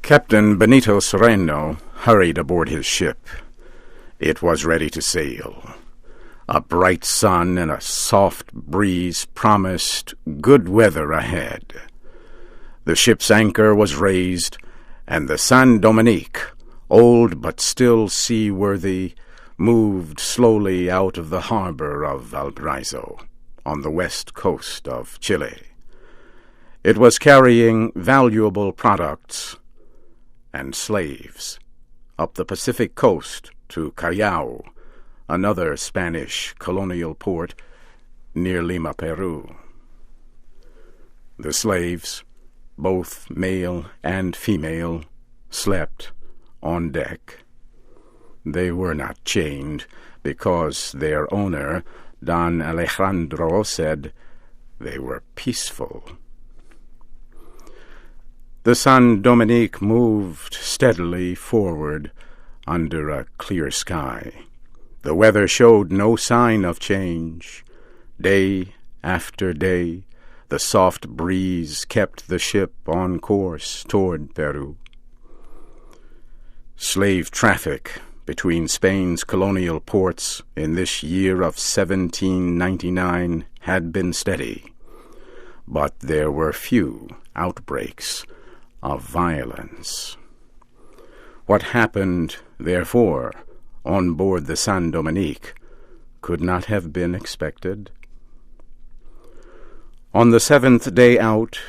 Captain Benito Cereno hurried aboard his ship. It was ready to sail. A bright sun and a soft breeze promised good weather ahead. The ship's anchor was raised, and the San Dominique, old but still seaworthy, moved slowly out of the harbor of Valparaiso, on the west coast of Chile. It was carrying valuable products and slaves up the Pacific coast to Callao, another Spanish colonial port near Lima, Peru. The slaves, both male and female, slept on deck. They were not chained because their owner, Don Alejandro, said they were peaceful. The San Dominique moved steadily forward under a clear sky. The weather showed no sign of change. Day after day, the soft breeze kept the ship on course toward Peru. Slave traffic between Spain's colonial ports in this year of 1799 had been steady, but there were few outbreaks of violence. What happened, therefore, on board the San Dominique could not have been expected. On the seventh day out,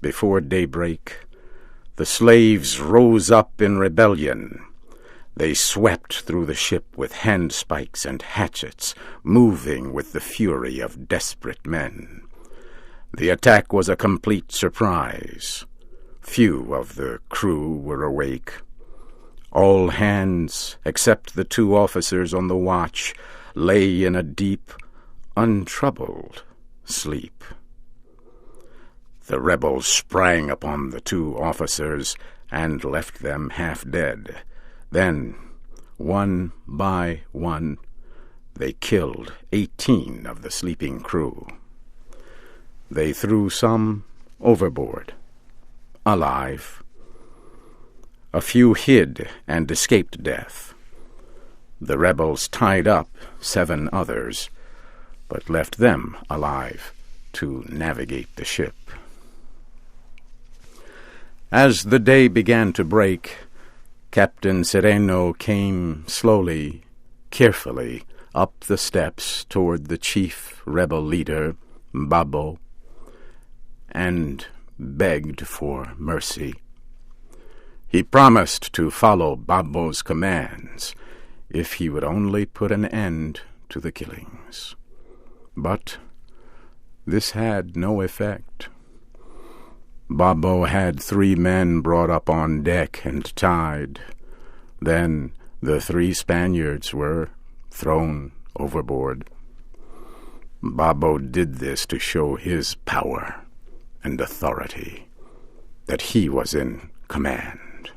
before daybreak, the slaves rose up in rebellion. They swept through the ship with handspikes and hatchets, moving with the fury of desperate men. The attack was a complete surprise. Few of the crew were awake. All hands, except the two officers on the watch, lay in a deep, untroubled sleep. The rebels sprang upon the two officers and left them half dead. Then, one by one, they killed 18 of the sleeping crew. They threw some overboard, alive. A few hid and escaped death. The rebels tied up 7 others, but left them alive to navigate the ship. As the day began to break, Captain Cereno came slowly, carefully, up the steps toward the chief rebel leader, Babo, and begged for mercy. He promised to follow Babo's commands if he would only put an end to the killings. But this had no effect. Babo had 3 men brought up on deck and tied. Then the 3 Spaniards were thrown overboard. Babo did this to show his power and authority, that he was in command.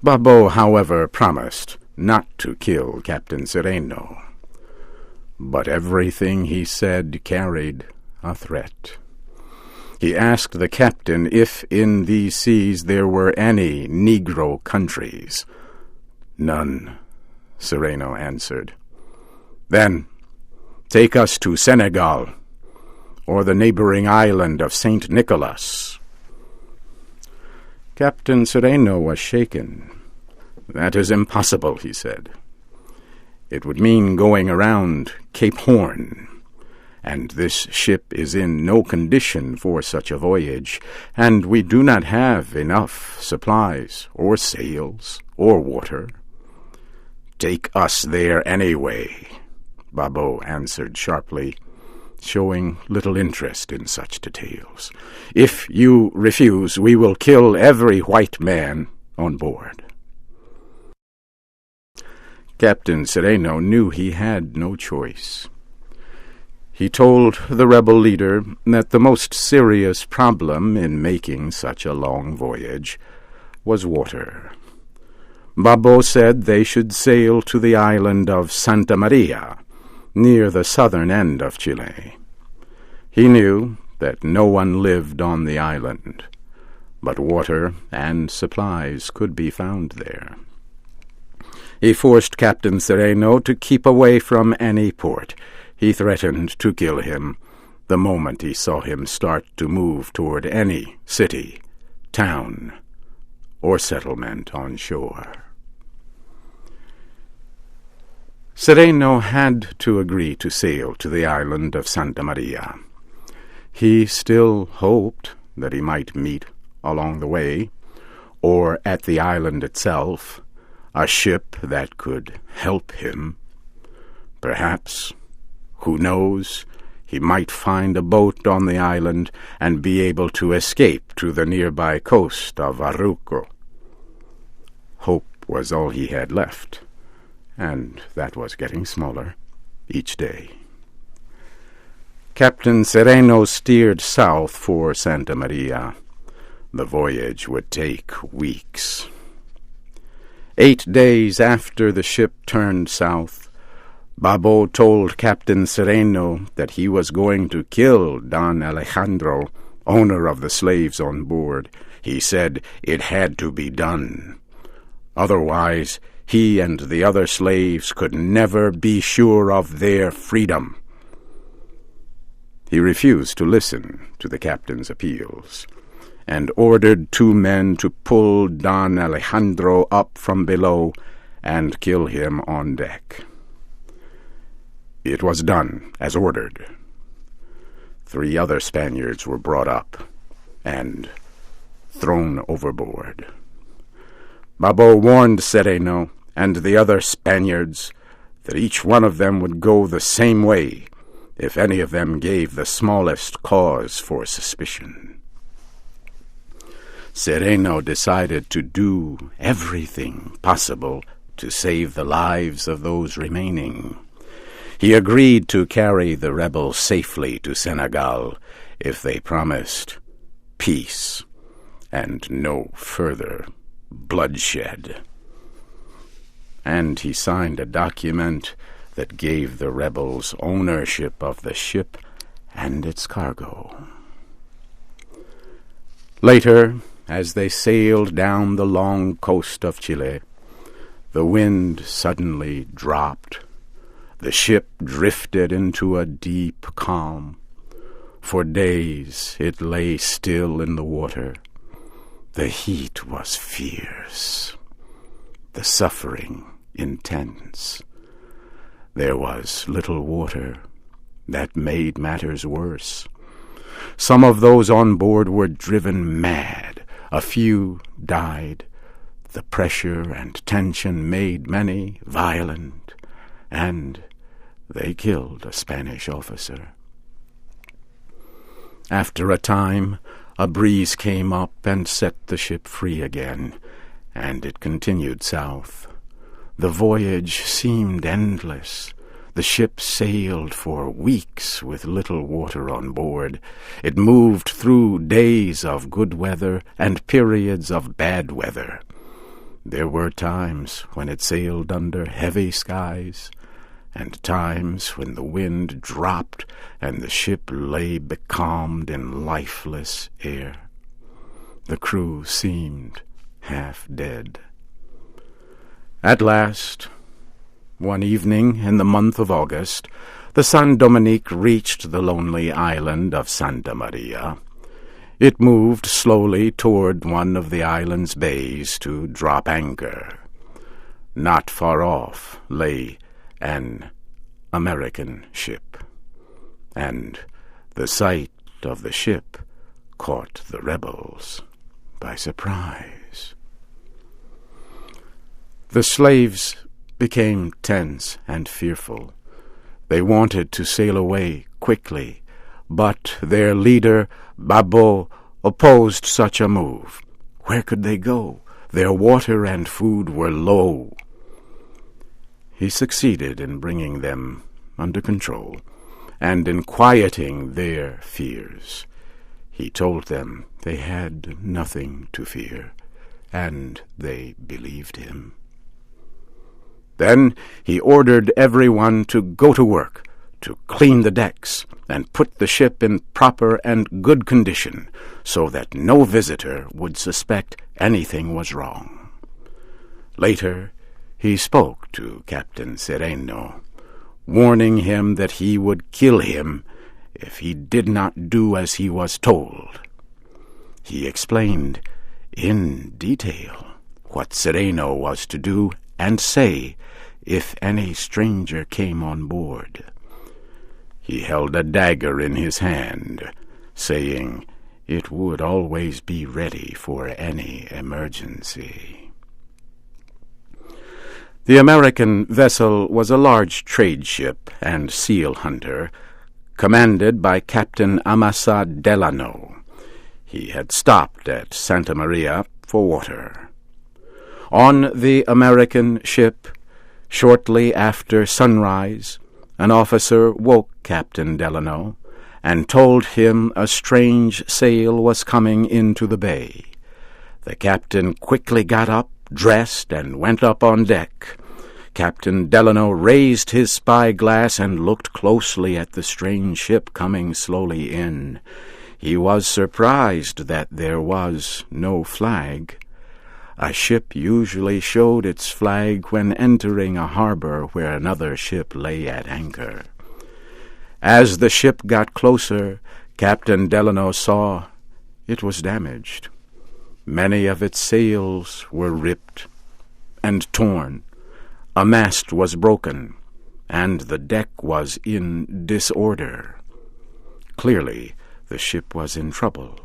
Babo, however, promised not to kill Captain Cereno, but everything he said carried a threat. He asked the captain if in these seas there were any Negro countries. None, Cereno answered. Then take us to Senegal, or the neighboring island of St. Nicholas. Captain Cereno was shaken. That is impossible, he said. It would mean going around Cape Horn, and this ship is in no condition for such a voyage, and we do not have enough supplies, or sails, or water. Take us there anyway, Babo answered sharply, showing little interest in such details. If you refuse, we will kill every white man on board. Captain Cereno knew he had no choice. He told the rebel leader that the most serious problem in making such a long voyage was water. Babo said they should sail to the island of Santa Maria, near the southern end of Chile. He knew that no one lived on the island, but water and supplies could be found there. He forced Captain Cereno to keep away from any port. He threatened to kill him the moment he saw him start to move toward any city, town, or settlement on shore. Cereno had to agree to sail to the island of Santa Maria. He still hoped that he might meet along the way, or at the island itself, a ship that could help him. Perhaps, who knows, he might find a boat on the island and be able to escape to the nearby coast of Arauco. Hope was all he had left, and that was getting smaller each day. Captain Cereno steered south for Santa Maria. The voyage would take weeks. 8 days after the ship turned south, Babo told Captain Cereno that he was going to kill Don Alejandro, owner of the slaves on board. He said it had to be done. Otherwise, he and the other slaves could never be sure of their freedom. He refused to listen to the captain's appeals, and ordered 2 men to pull Don Alejandro up from below and kill him on deck. It was done as ordered. 3 other Spaniards were brought up and thrown overboard. Babo warned Cereno and the other Spaniards that each one of them would go the same way if any of them gave the smallest cause for suspicion. Cereno decided to do everything possible to save the lives of those remaining. He agreed to carry the rebels safely to Senegal if they promised peace and no further bloodshed. And he signed a document that gave the rebels ownership of the ship and its cargo. Later, as they sailed down the long coast of Chile, the wind suddenly dropped. The ship drifted into a deep calm. For days it lay still in the water. The heat was fierce, the suffering intense. There was little water. That made matters worse. Some of those on board were driven mad. A few died. The pressure and tension made many violent, and they killed a Spanish officer. After a time, a breeze came up and set the ship free again, and it continued south. The voyage seemed endless. The ship sailed for weeks with little water on board. It moved through days of good weather and periods of bad weather. There were times when it sailed under heavy skies, and times when the wind dropped and the ship lay becalmed in lifeless air. The crew seemed half dead. At last, one evening in the month of August, the San Dominique reached the lonely island of Santa Maria. It moved slowly toward one of the island's bays to drop anchor. Not far off lay an American ship, and the sight of the ship caught the rebels by surprise. The slaves became tense and fearful. They wanted to sail away quickly, but their leader, Babo, opposed such a move. Where could they go? Their water and food were low. He succeeded in bringing them under control and in quieting their fears. He told them they had nothing to fear, and they believed him. Then he ordered everyone to go to work, to clean the decks and put the ship in proper and good condition so that no visitor would suspect anything was wrong. Later, he spoke to Captain Cereno, warning him that he would kill him if he did not do as he was told. He explained in detail what Cereno was to do and say if any stranger came on board. He held a dagger in his hand, saying it would always be ready for any emergency. The American vessel was a large trade ship and seal hunter, commanded by Captain Amasa Delano. He had stopped at Santa Maria for water. On the American ship, shortly after sunrise, an officer woke Captain Delano and told him a strange sail was coming into the bay. The captain quickly got up, dressed, and went up on deck. Captain Delano raised his spyglass and looked closely at the strange ship coming slowly in. He was surprised that there was no flag. A ship usually showed its flag when entering a harbor where another ship lay at anchor. As the ship got closer, Captain Delano saw it was damaged. Many of its sails were ripped and torn. A mast was broken, and the deck was in disorder. Clearly, the ship was in trouble.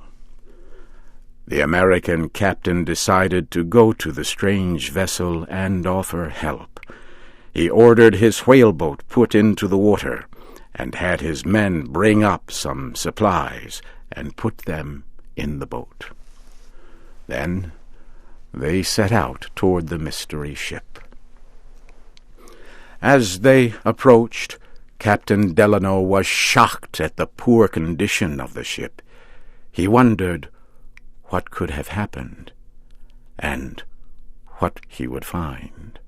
The American captain decided to go to the strange vessel and offer help. He ordered his whaleboat put into the water and had his men bring up some supplies and put them in the boat. Then they set out toward the mystery ship. As they approached, Captain Delano was shocked at the poor condition of the ship. He wondered what could have happened and what he would find.